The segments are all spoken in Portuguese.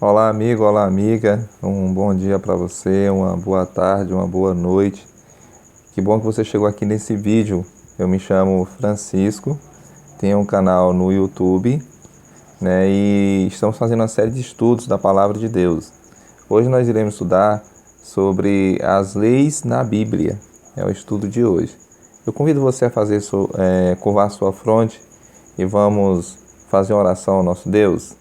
Olá, amigo, olá, amiga. Um bom dia para você, uma boa tarde, uma boa noite. Que bom que você chegou aqui nesse vídeo. Eu me chamo Francisco, tenho um canal no YouTube, né? E estamos fazendo uma série de estudos da Palavra de Deus. Hoje nós iremos estudar sobre as leis na Bíblia. É o estudo de hoje. Eu convido você a curvar sua fronte e vamos fazer uma oração ao nosso Deus.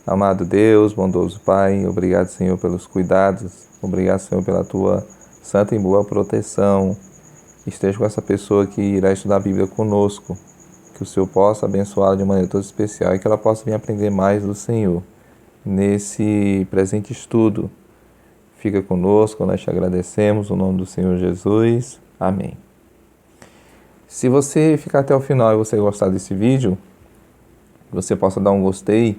Amado Deus, bondoso Pai, obrigado, Senhor, pelos cuidados, obrigado, Senhor, pela Tua santa e boa proteção. Esteja com essa pessoa que irá estudar a Bíblia conosco, que o Senhor possa abençoá-la de maneira toda especial e que ela possa vir aprender mais do Senhor nesse presente estudo. Fica conosco, nós te agradecemos, no nome do Senhor Jesus. Amém. Se você ficar até o final e você gostar desse vídeo, você possa dar um gostei,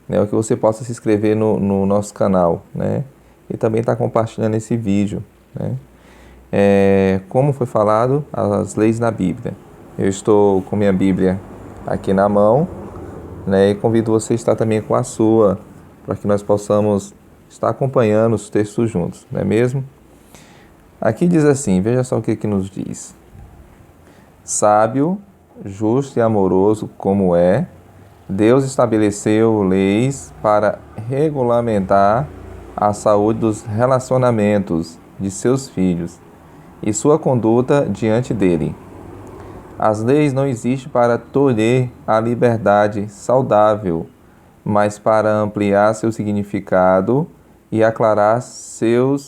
né, ou que você possa se inscrever no nosso canal, né, e também estar compartilhando esse vídeo, né. Como foi falado, as leis na Bíblia. Eu estou com minha Bíblia aqui na mão, né, e convido você a estar também com a sua, para que nós possamos estar acompanhando os textos juntos, não é mesmo? Aqui diz assim, veja só o que nos diz. Sábio, justo e amoroso como é, Deus estabeleceu leis para regulamentar a saúde dos relacionamentos de seus filhos e sua conduta diante dele. As leis não existem para tolher a liberdade saudável, mas para ampliar seu significado e aclarar seu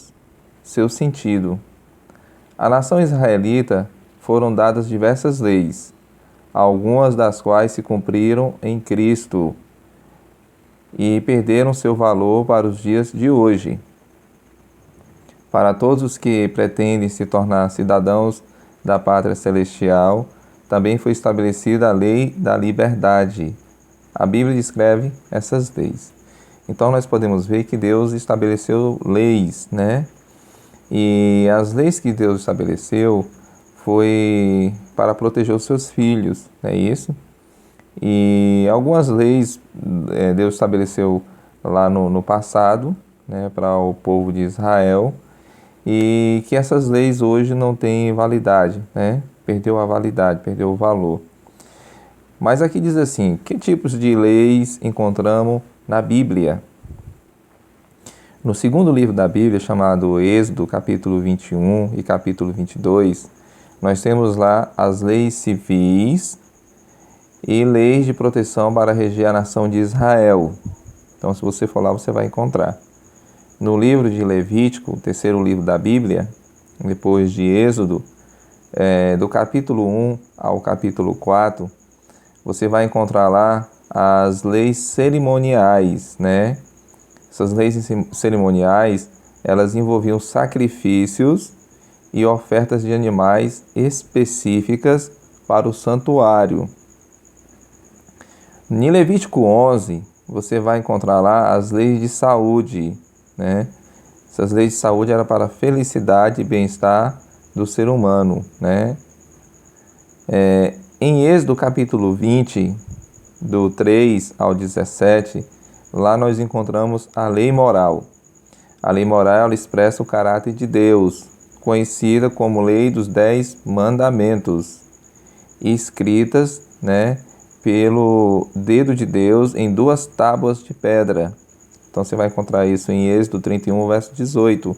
sentido. À nação israelita foram dadas diversas leis, algumas das quais se cumpriram em Cristo e perderam seu valor para os dias de hoje. Para todos os que pretendem se tornar cidadãos da pátria celestial, também foi estabelecida a lei da liberdade. A Bíblia descreve essas leis. Então nós podemos ver que Deus estabeleceu leis, né? E as leis que Deus estabeleceu foi para proteger os seus filhos, não é isso? E algumas leis Deus estabeleceu lá no passado, né, para o povo de Israel, e que essas leis hoje não têm validade, né? Perdeu a validade, perdeu o valor. Mas aqui diz assim, que tipos de leis encontramos na Bíblia? No segundo livro da Bíblia, chamado Êxodo, capítulo 21 e capítulo 22, nós temos lá as leis civis e leis de proteção para reger a nação de Israel. Então, se você for lá, você vai encontrar. No livro de Levítico, o terceiro livro da Bíblia, depois de Êxodo, do capítulo 1 ao capítulo 4, você vai encontrar lá as leis cerimoniais, né? Essas leis cerimoniais, elas envolviam sacrifícios e ofertas de animais específicas para o santuário. Em Levítico 11, você vai encontrar lá as leis de saúde, né? Essas leis de saúde eram para a felicidade e bem-estar do ser humano, né? Em Êxodo capítulo 20, do 3 ao 17, lá nós encontramos a lei moral. A lei moral ela expressa o caráter de Deus, conhecida como lei dos 10 mandamentos, escritas, né, pelo dedo de Deus em 2 tábuas de pedra. Então você vai encontrar isso em Êxodo 31, verso 18,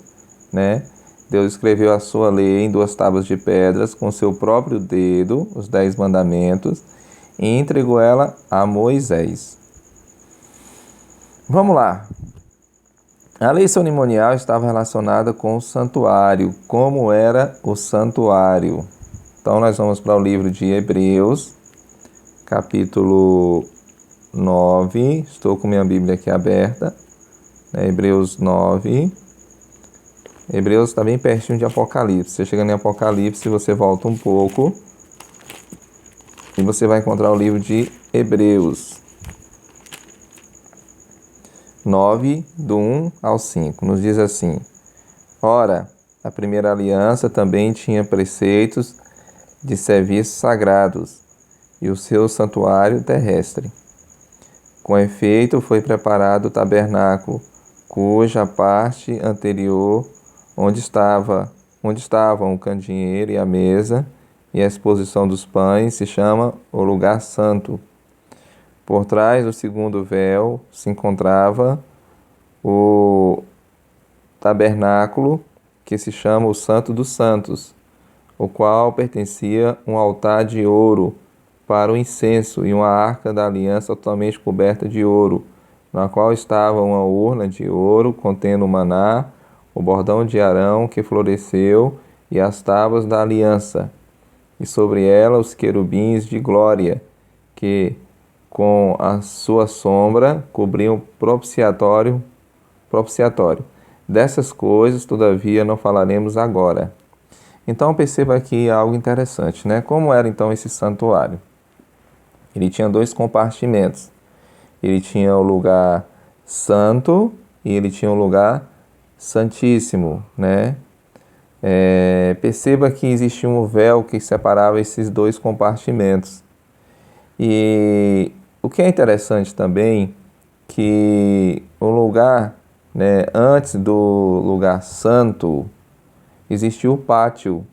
né? Deus escreveu a sua lei em 2 tábuas de pedras com seu próprio dedo, os 10 mandamentos, e entregou ela a Moisés. Vamos lá. A lei cerimonial estava relacionada com o santuário. Como era o santuário? Então nós vamos para o livro de Hebreus, capítulo 9. Estou com minha Bíblia aqui aberta. Hebreus 9. Hebreus está bem pertinho de Apocalipse. Você chega em Apocalipse, você volta um pouco e você vai encontrar o livro de Hebreus 9, do 1 ao 5. Nos diz assim: Ora, a primeira aliança também tinha preceitos de serviços sagrados e o seu santuário terrestre. Com efeito, foi preparado o tabernáculo, cuja parte anterior, onde estavam o candeeiro e a mesa, e a exposição dos pães, se chama o lugar santo. Por trás do segundo véu se encontrava o tabernáculo, que se chama o Santo dos Santos, o qual pertencia um altar de ouro para o incenso e uma arca da aliança totalmente coberta de ouro, na qual estava uma urna de ouro contendo o maná, o bordão de Arão que floresceu e as tábuas da aliança, e sobre ela os querubins de glória, que com a sua sombra cobriam o propiciatório. Dessas coisas, todavia, não falaremos agora. Então perceba aqui algo interessante, né? Como era então esse santuário? Ele tinha 2 compartimentos. Ele tinha o lugar santo e ele tinha o lugar santíssimo, né? Perceba que existia um véu que separava esses 2 compartimentos. E o que é interessante também, que o lugar, né, antes do lugar santo, existia o pátio.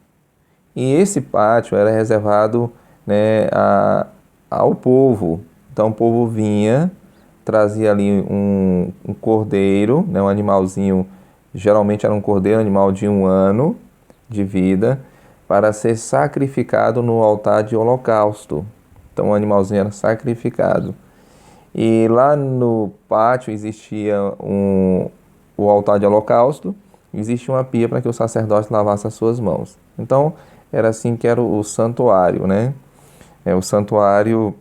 E esse pátio era reservado, né, ao povo. Então o povo vinha, trazia ali um cordeiro, né, um animalzinho, geralmente era um cordeiro, animal de 1 ano de vida, para ser sacrificado no altar de holocausto. Então o animalzinho era sacrificado. E lá no pátio existia o altar de holocausto, existia uma pia para que o sacerdote lavasse as suas mãos. Então era assim que era o santuário, né? O santuário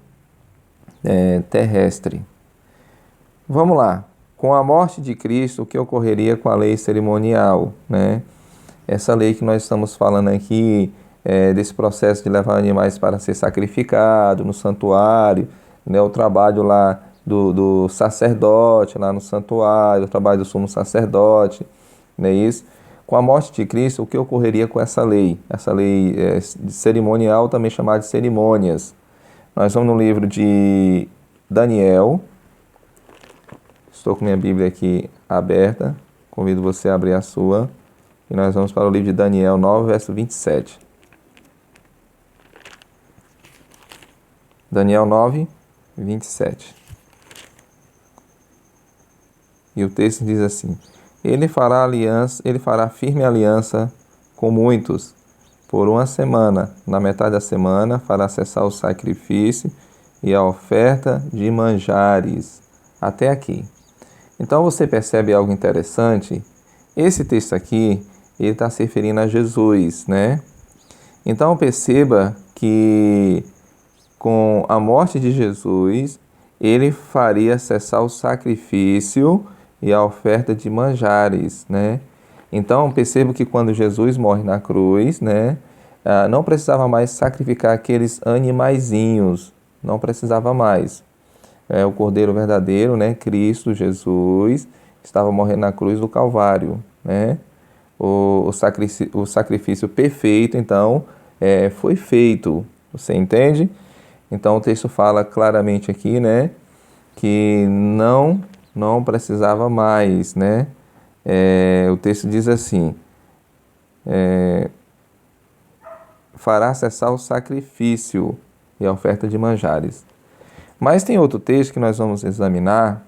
terrestre. Vamos lá. Com a morte de Cristo, o que ocorreria com a lei cerimonial, né? Essa lei que nós estamos falando aqui, desse processo de levar animais para ser sacrificado no santuário, né? O trabalho lá do sacerdote lá no santuário, o trabalho do sumo sacerdote, não é isso? Com a morte de Cristo, o que ocorreria com essa lei? Essa lei cerimonial, também chamada de cerimônias. Nós vamos no livro de Daniel. Estou com minha Bíblia aqui aberta. Convido você a abrir a sua. E nós vamos para o livro de Daniel 9, verso 27. Daniel 9, 27. E o texto diz assim: Ele fará firme aliança com muitos por 1 semana. Na metade da semana fará cessar o sacrifício e a oferta de manjares. Até aqui. Então você percebe algo interessante? Esse texto aqui, ele está se referindo a Jesus, né? Então perceba que com a morte de Jesus, ele faria cessar o sacrifício e a oferta de manjares, né? Então perceba que quando Jesus morre na cruz, né, não precisava mais sacrificar aqueles animaizinhos, não precisava mais. O Cordeiro verdadeiro, né, Cristo Jesus, estava morrendo na cruz do Calvário, né? O sacrifício perfeito, então, foi feito. Você entende? Então o texto fala claramente aqui, né, que não precisava mais, né? O texto diz assim: fará cessar o sacrifício e a oferta de manjares. Mas tem outro texto que nós vamos examinar,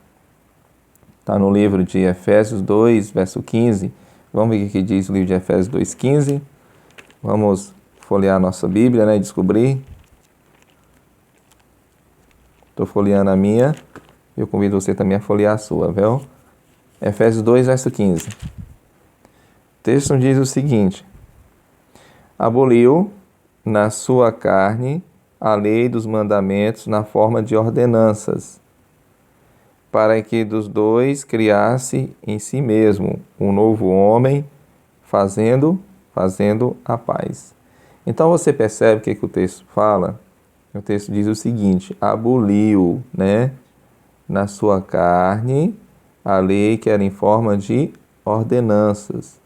está no livro de Efésios 2, verso 15. Vamos ver o que diz o livro de Efésios 2,15. Vamos folhear a nossa Bíblia, né, e descobrir. Estou folheando a minha, eu convido você também a folhear a sua, viu? Efésios 2, verso 15. O texto diz o seguinte: aboliu na sua carne a lei dos mandamentos na forma de ordenanças, para que dos dois criasse em si mesmo um novo homem, fazendo a paz. Então você percebe o que o texto fala? O texto diz o seguinte: aboliu, né, na sua carne a lei que era em forma de ordenanças.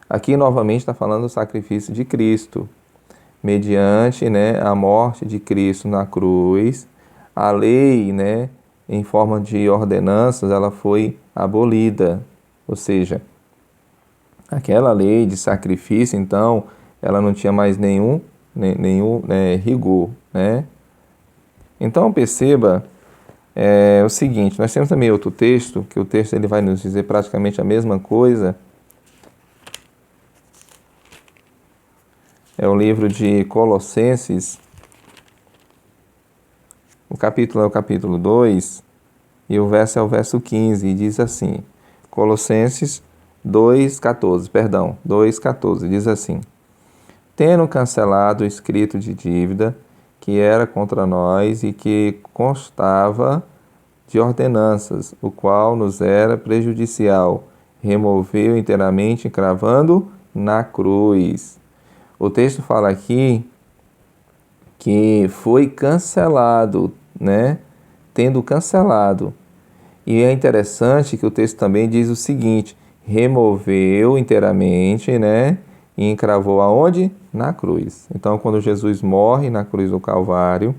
Aqui novamente está falando do sacrifício de Cristo. Mediante, né, a morte de Cristo na cruz, a lei, né, em forma de ordenanças, ela foi abolida. Ou seja, aquela lei de sacrifício, então, ela não tinha mais nenhum rigor, né? Então, perceba o seguinte, nós temos também outro texto, que o texto ele vai nos dizer praticamente a mesma coisa. É o livro de Colossenses, o capítulo é o capítulo 2, e o verso é o verso 15, e diz assim, Colossenses 2,14, diz assim, tendo cancelado o escrito de dívida que era contra nós e que constava de ordenanças, o qual nos era prejudicial, removeu inteiramente, cravando na cruz. O texto fala aqui que foi cancelado, né? Tendo cancelado. E é interessante que o texto também diz o seguinte, removeu inteiramente, né? E encravou aonde? Na cruz. Então, quando Jesus morre na cruz do Calvário,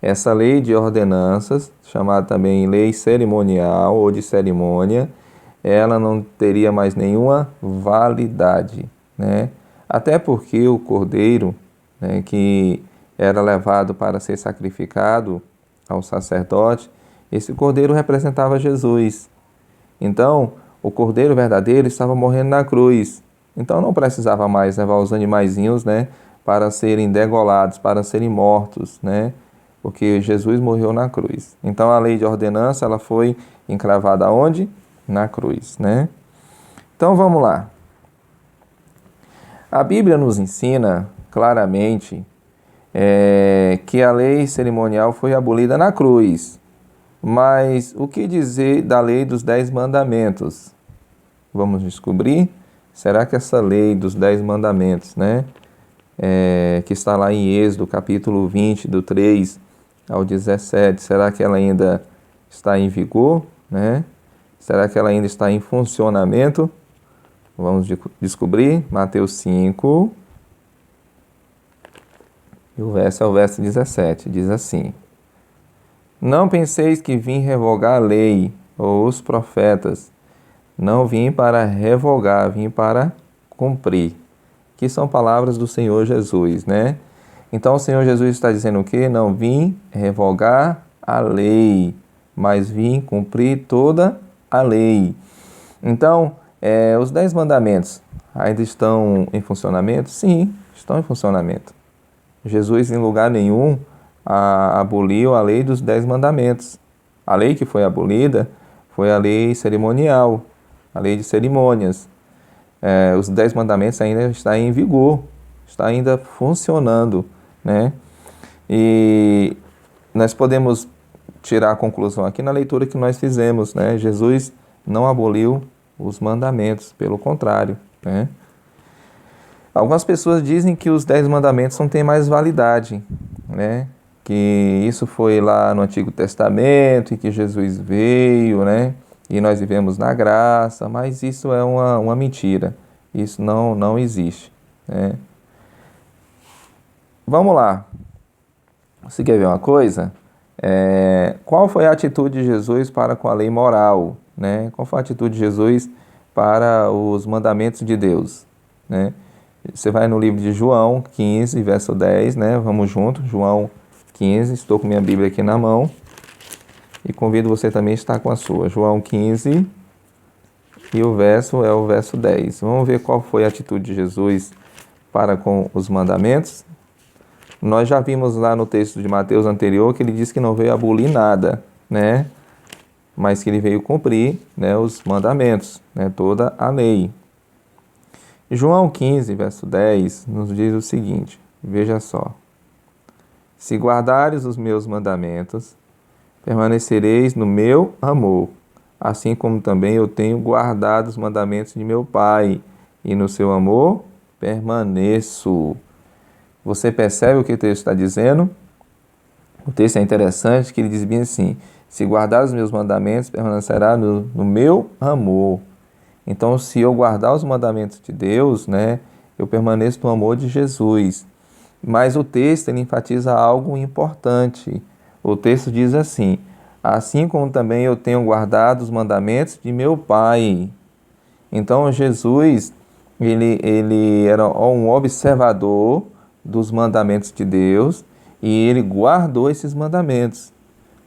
essa lei de ordenanças, chamada também lei cerimonial ou de cerimônia, ela não teria mais nenhuma validade, né? Até porque o cordeiro, né, que era levado para ser sacrificado ao sacerdote, esse cordeiro representava Jesus. Então, o cordeiro verdadeiro estava morrendo na cruz. Então, não precisava mais levar os animaizinhos, né, para serem degolados, para serem mortos, né? Porque Jesus morreu na cruz. Então, a lei de ordenança, ela foi encravada aonde? Na cruz, né? Então, vamos lá. A Bíblia nos ensina claramente que a lei cerimonial foi abolida na cruz. Mas o que dizer da lei dos 10 mandamentos? Vamos descobrir? Será que essa lei dos 10 mandamentos, né? Que está lá em Êxodo, capítulo 20, do 3 ao 17, será que ela ainda está em vigor, né? Será que ela ainda está em funcionamento? Vamos descobrir. Mateus 5, e o verso é o verso 17, diz assim, não penseis que vim revogar a lei ou os profetas, não vim para revogar, vim para cumprir. Que são palavras do Senhor Jesus, né? Então o Senhor Jesus está dizendo o quê? Não vim revogar a lei, mas vim cumprir toda a lei. Então, os 10 mandamentos ainda estão em funcionamento? Sim, estão em funcionamento. Jesus, em lugar nenhum, aboliu a lei dos 10 mandamentos. A lei que foi abolida foi a lei cerimonial, a lei de cerimônias. Os 10 mandamentos ainda estão em vigor, está ainda funcionando, né? E nós podemos tirar a conclusão aqui na leitura que nós fizemos, né? Jesus não aboliu os mandamentos, pelo contrário, né? Algumas pessoas dizem que os 10 mandamentos não têm mais validade, né? Que isso foi lá no Antigo Testamento e que Jesus veio, né? E nós vivemos na graça, mas isso é uma mentira. Isso não existe, né? Vamos lá. Você quer ver uma coisa? Qual foi a atitude de Jesus para com a lei moral, né? Qual foi a atitude de Jesus para os mandamentos de Deus, né? Você vai no livro de João 15, verso 10, né? Vamos junto, João 15, estou com minha Bíblia aqui na mão e convido você também a estar com a sua. João 15 e o verso é o verso 10. Vamos ver qual foi a atitude de Jesus para com os mandamentos. Nós já vimos lá no texto de Mateus anterior que ele disse que não veio abolir nada, né? Mas que ele veio cumprir, né, os mandamentos, né, toda a lei. João 15, verso 10, nos diz o seguinte, veja só. Se guardares os meus mandamentos, permanecereis no meu amor, assim como também eu tenho guardado os mandamentos de meu Pai, e no seu amor permaneço. Você percebe o que o texto está dizendo? O texto é interessante, que ele diz bem assim, se guardar os meus mandamentos, permanecerá no meu amor. Então, se eu guardar os mandamentos de Deus, né, eu permaneço no amor de Jesus. Mas o texto ele enfatiza algo importante. O texto diz assim, assim como também eu tenho guardado os mandamentos de meu Pai. Então Jesus, ele era um observador dos mandamentos de Deus e ele guardou esses mandamentos.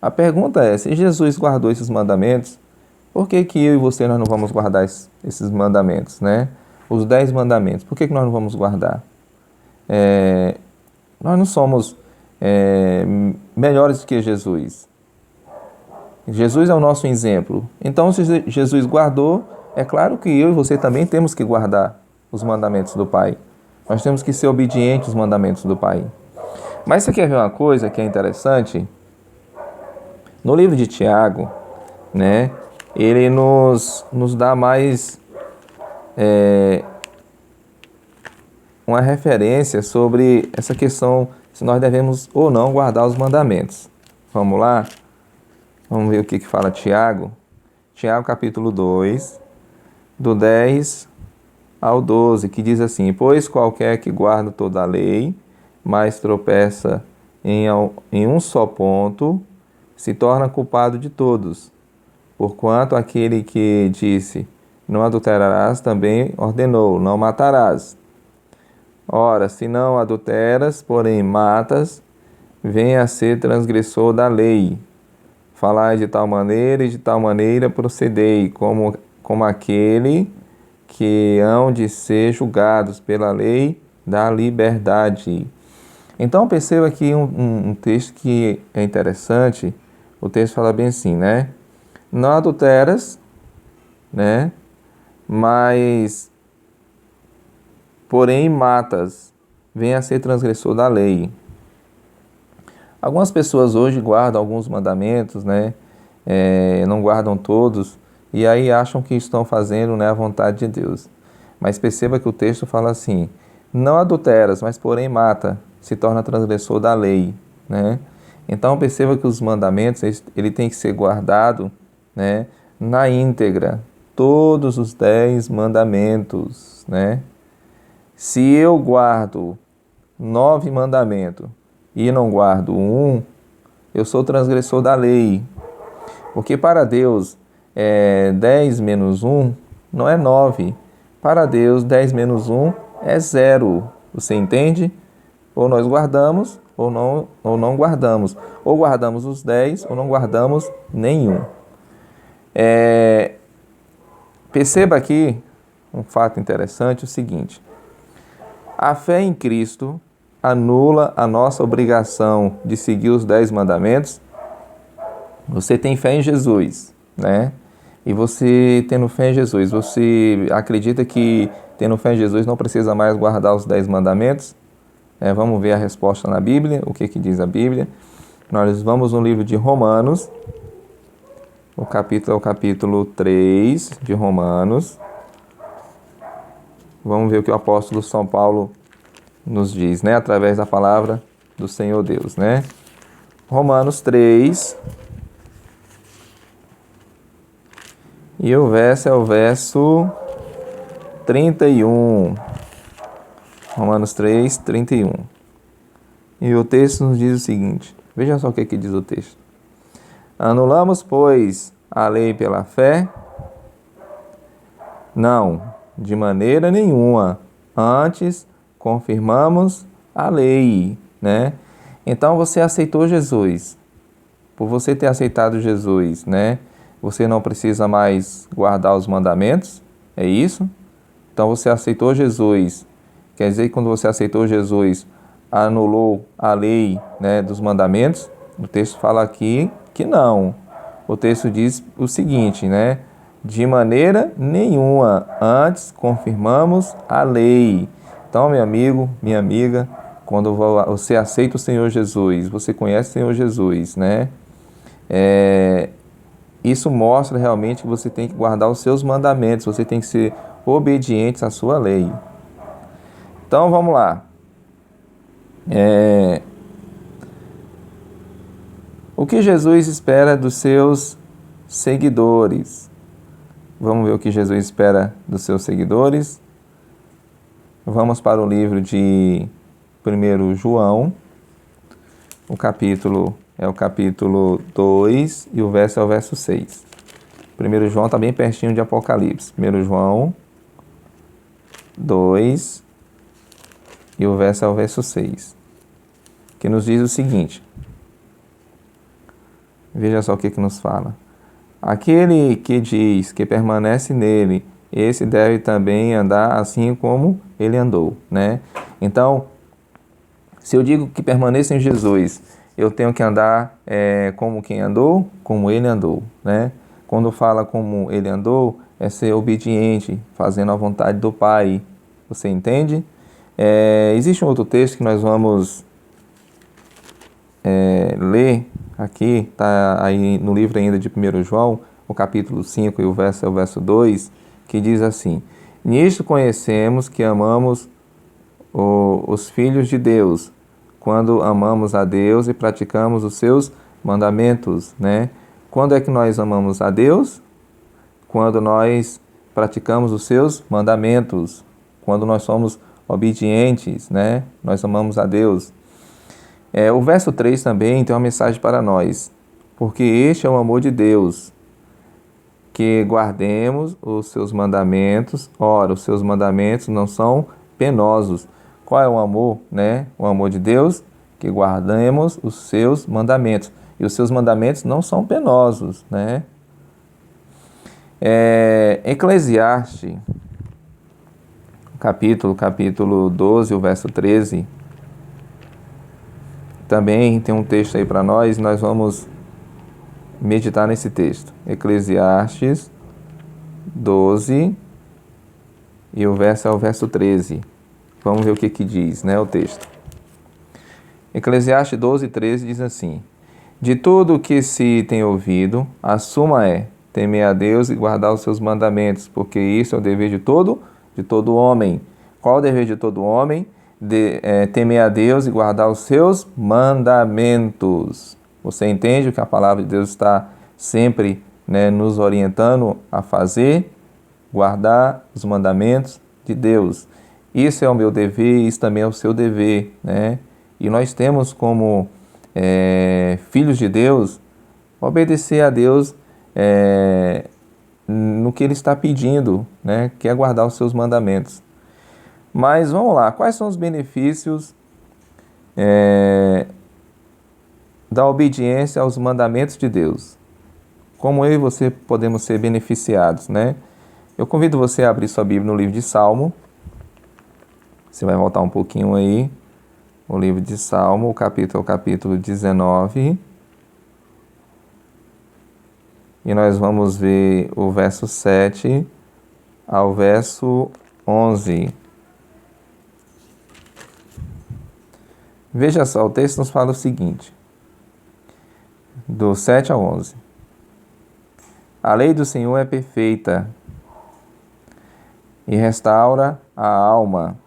A pergunta é, se Jesus guardou esses mandamentos, por que que eu e você nós não vamos guardar esses mandamentos, né? Os 10 mandamentos, por que que nós não vamos guardar? Nós não somos melhores que Jesus. Jesus é o nosso exemplo. Então, se Jesus guardou, é claro que eu e você também temos que guardar os mandamentos do Pai. Nós temos que ser obedientes aos mandamentos do Pai. Mas você quer ver uma coisa que é interessante? No livro de Tiago, né, ele nos dá mais uma referência sobre essa questão se nós devemos ou não guardar os mandamentos. Vamos lá? Vamos ver o que fala Tiago. Tiago capítulo 2, do 10 ao 12, que diz assim: pois qualquer que guarda toda a lei, mas tropeça em um só ponto, se torna culpado de todos. Porquanto aquele que disse, não adulterarás, também ordenou, não matarás. Ora, se não adulteras, porém matas, venha a ser transgressor da lei. Falai de tal maneira e de tal maneira procedei, como aquele que hão de ser julgados pela lei da liberdade. Então perceba aqui um texto que é interessante. O texto fala bem assim, né? Não adulteras, né? Mas, porém, matas, venha a ser transgressor da lei. Algumas pessoas hoje guardam alguns mandamentos, né? Não guardam todos, e aí acham que estão fazendo, né, a vontade de Deus. Mas perceba que o texto fala assim: não adulteras, mas porém mata, se torna transgressor da lei, né? Então perceba que os mandamentos, ele tem que ser guardado, né, na íntegra, todos os 10 mandamentos, né? Se eu guardo 9 mandamentos e não guardo um, eu sou transgressor da lei. Porque para Deus, 10 menos 1 não é 9. Para Deus, 10 menos 1 é 0. Você entende? Ou nós guardamos, ou não guardamos. Ou guardamos os 10, ou não guardamos nenhum. Perceba aqui um fato interessante, o seguinte: a fé em Cristo anula a nossa obrigação de seguir os 10 mandamentos. Você tem fé em Jesus, né? E você tendo fé em Jesus, você acredita que tendo fé em Jesus não precisa mais guardar os 10 mandamentos? Vamos ver a resposta na Bíblia, o que diz a Bíblia. Nós vamos no livro de Romanos, o capítulo 3 de Romanos. Vamos ver o que o apóstolo São Paulo nos diz, né? Através da palavra do Senhor Deus, né? Romanos 3. E o verso é o verso 31. Romanos 3, 31. E o texto nos diz o seguinte. Veja só o que diz o texto. Anulamos, pois, a lei pela fé? Não, de maneira nenhuma. Antes, confirmamos a lei, né? Então, você aceitou Jesus. Por você ter aceitado Jesus, né? Você não precisa mais guardar os mandamentos, é isso? Então você aceitou Jesus, quer dizer que quando você aceitou Jesus, anulou a lei, né, dos mandamentos? O texto fala aqui que não. O texto diz o seguinte, né? De maneira nenhuma, antes confirmamos a lei. Então, meu amigo, minha amiga, quando você aceita o Senhor Jesus, você conhece o Senhor Jesus, né? Isso mostra realmente que você tem que guardar os seus mandamentos, você tem que ser obediente à sua lei. Então, vamos lá. O que Jesus espera dos seus seguidores? Vamos ver o que Jesus espera dos seus seguidores. Vamos para o livro de 1 João, o capítulo é o capítulo 2 e o verso é o verso 6. 1 João está bem pertinho de Apocalipse. 1 João 2 e o verso é o verso 6, que nos diz o seguinte. Veja só o que nos fala. Aquele que diz que permanece nele, esse deve também andar assim como ele andou, né? Então, se eu digo que permaneço em Jesus, eu tenho que andar como quem andou, como ele andou, né? Quando fala como ele andou, é ser obediente, fazendo a vontade do Pai. Você entende? Existe um outro texto que nós vamos ler aqui, está aí no livro ainda de 1 João, o capítulo 5 e o verso é o verso 2, que diz assim: Nisto conhecemos que amamos os filhos de Deus, quando amamos a Deus e praticamos os seus mandamentos, né? Quando é que nós amamos a Deus? Quando nós praticamos os seus mandamentos, quando nós somos obedientes, né? Nós amamos a Deus. O verso 3 também tem uma mensagem para nós, porque este é o amor de Deus, que guardemos os seus mandamentos. Ora, os seus mandamentos não são penosos. Qual é o amor, né? O amor de Deus, que guardemos os seus mandamentos. E os seus mandamentos não são penosos, né? Eclesiastes, capítulo 12, o verso 13, também tem um texto aí para nós vamos meditar nesse texto. Eclesiastes 12 e o verso é o verso 13. Vamos ver o que diz, né, o texto. Eclesiastes 12, 13 diz assim: De tudo o que se tem ouvido, a suma é temer a Deus e guardar os seus mandamentos, porque isso é o dever de todo homem. Qual é o dever de todo homem? Temer a Deus e guardar os seus mandamentos. Você entende o que a palavra de Deus está sempre, né, nos orientando a fazer? Guardar os mandamentos de Deus. Isso é o meu dever, isso também é o seu dever, né? E nós temos como filhos de Deus, obedecer a Deus no que Ele está pedindo, né? Que é guardar os seus mandamentos. Mas vamos lá, quais são os benefícios da obediência aos mandamentos de Deus? Como eu e você podemos ser beneficiados, né? Eu convido você a abrir sua Bíblia no livro de Salmo. Você vai voltar um pouquinho aí. O livro de Salmo, o capítulo 19. E nós vamos ver o verso 7 ao verso 11. Veja só, o texto nos fala o seguinte, do 7 ao 11. A lei do Senhor é perfeita e restaura a alma.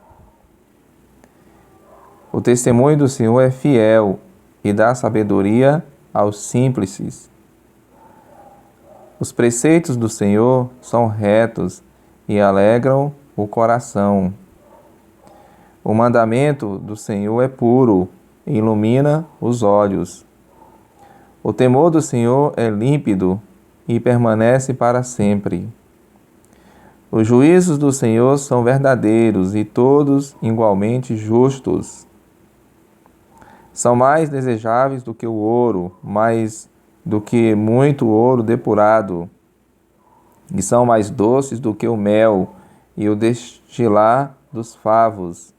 O testemunho do Senhor é fiel e dá sabedoria aos simples. Os preceitos do Senhor são retos e alegram o coração. O mandamento do Senhor é puro e ilumina os olhos. O temor do Senhor é límpido e permanece para sempre. Os juízos do Senhor são verdadeiros e todos igualmente justos. São mais desejáveis do que o ouro, mais do que muito ouro depurado, e são mais doces do que o mel e o destilar dos favos.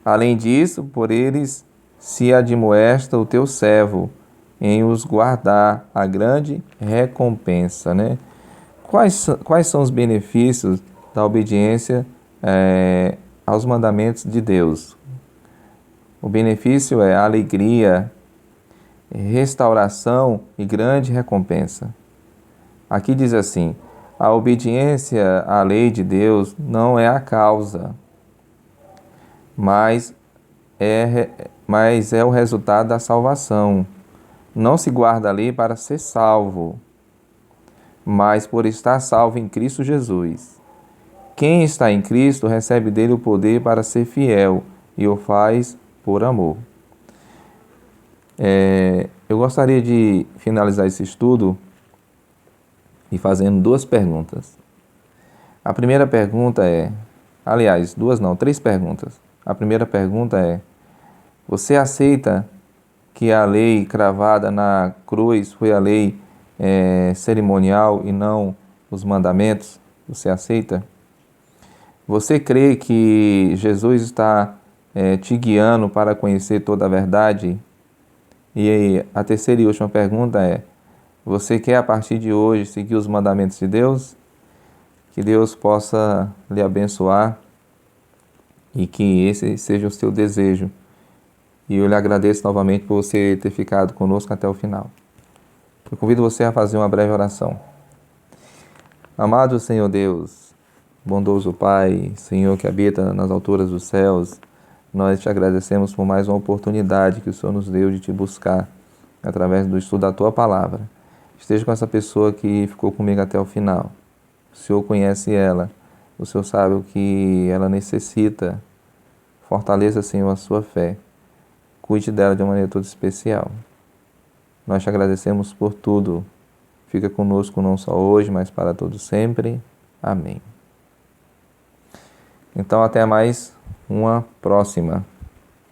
Além disso, por eles se admoesta o teu servo, em os guardar a grande recompensa, né? Quais são os benefícios da obediência aos mandamentos de Deus? O benefício é alegria, restauração e grande recompensa. Aqui diz assim: a obediência à lei de Deus não é a causa, mas é o resultado da salvação. Não se guarda a lei para ser salvo, mas por estar salvo em Cristo Jesus. Quem está em Cristo recebe dele o poder para ser fiel e o faz por amor. Eu gostaria de finalizar esse estudo e fazendo duas perguntas. A primeira pergunta é, aliás, duas não, três perguntas. A primeira pergunta é: você aceita que a lei cravada na cruz foi a lei cerimonial e não os mandamentos? Você aceita? Você crê que Jesus está te guiando para conhecer toda a verdade? E aí, a terceira e última pergunta é: você quer a partir de hoje seguir os mandamentos de Deus? Que Deus possa lhe abençoar e que esse seja o seu desejo. E eu lhe agradeço novamente por você ter ficado conosco até o final. Eu convido você a fazer uma breve oração. Amado Senhor Deus, bondoso Pai, Senhor que habita nas alturas dos céus, nós te agradecemos por mais uma oportunidade que o Senhor nos deu de te buscar através do estudo da Tua Palavra. Esteja com essa pessoa que ficou comigo até o final. O Senhor conhece ela, o Senhor sabe o que ela necessita. Fortaleça, Senhor, a sua fé. Cuide dela de uma maneira toda especial. Nós te agradecemos por tudo. Fica conosco não só hoje, mas para todos sempre. Amém. Então, até mais uma próxima.